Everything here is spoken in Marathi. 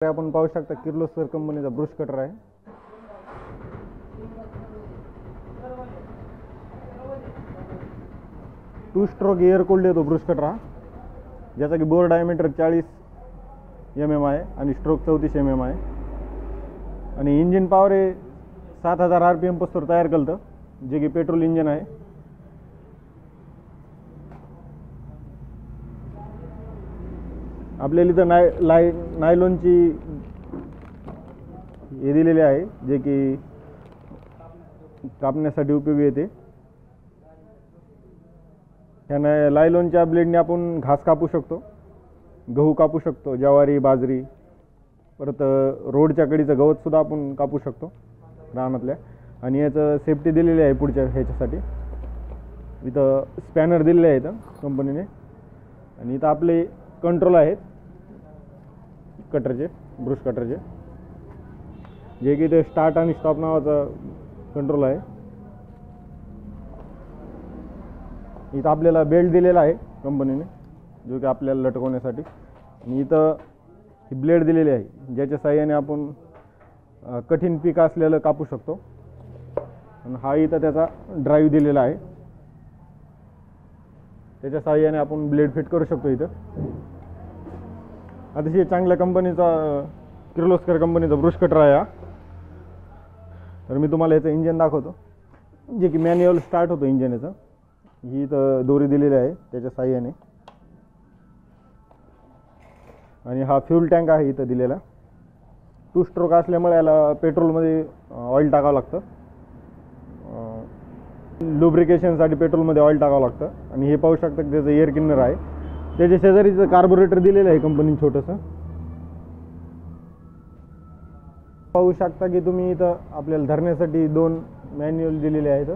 आपण पाहू शकता किर्लोस्कर कंपनीचा ब्रुश कटर आहे। टू स्ट्रोक एअर कूल्ड येतो ब्रुश कटर हा, ज्याचा की बोर डायमीटर 40 mm आहे आणि स्ट्रोक 34 mm आहे आणि इंजिन पॉवर आहे 7000 RPM पासून तयार करतं, जे की पेट्रोल इंजिन आहे। आपल्याला इथं नायलॉनची हे दिलेले आहे, जे की कापण्यासाठी उपयोगी येते। ह्या नायलॉनच्या ब्लेडने आपण घास कापू शकतो, गहू कापू शकतो, ज्वारी, बाजरी, परत रोडच्या कडीचं गवत सुद्धा आपण कापू शकतो रानातल्या। आणि याचं सेफ्टी दिलेली आहे पुढच्या ह्याच्यासाठी। इथं स्पॅनर दिलेले आहेत कंपनीने आणि इथं आपले कंट्रोल आहेत कटरचे, ब्रुश कटरचे, जे की ते स्टार्ट आणि स्टॉप नावाचा कंट्रोल आहे। इथं आपल्याला बेल्ट दिलेला आहे कंपनीने, जो की आपल्याला लटकवण्यासाठी। आणि इथं ही ब्लेड दिलेली आहे, ज्याच्या साहाय्याने आपण कठीण पीक असलेलं कापू शकतो। आणि हा इथं त्याचा ड्राईव्ह दिलेला आहे, त्याच्या साहाय्याने आपण ब्लेड फिट करू शकतो इथं। अतिशय चांगल्या कंपनीचा किर्लोस्कर कंपनीचा ब्रुश कटर आहे हा। तर मी तुम्हाला याचं इंजिन दाखवतो, जे की मॅन्युअल स्टार्ट होतो इंजिन याचं। ही इथं दोरी दिलेली आहे त्याच्या साहाय्याने। आणि हा फ्यूल टँक आहे इथं दिलेला। टू स्ट्रोक असल्यामुळे याला पेट्रोलमध्ये ऑइल टाकावं लागतं, लुब्रिकेशनसाठी पेट्रोलमध्ये ऑइल टाकावं लागतं। आणि हे पाहू शकता की त्याचं एअर क्लिनर आहे, त्याच्या शेजारीचं कार्बोरेटर दिलेलं आहे कंपनीने छोटंसं। पाहू शकता की तुम्ही इथं आपल्याला धरण्यासाठी 2 मॅन्युअल दिलेले आहेत।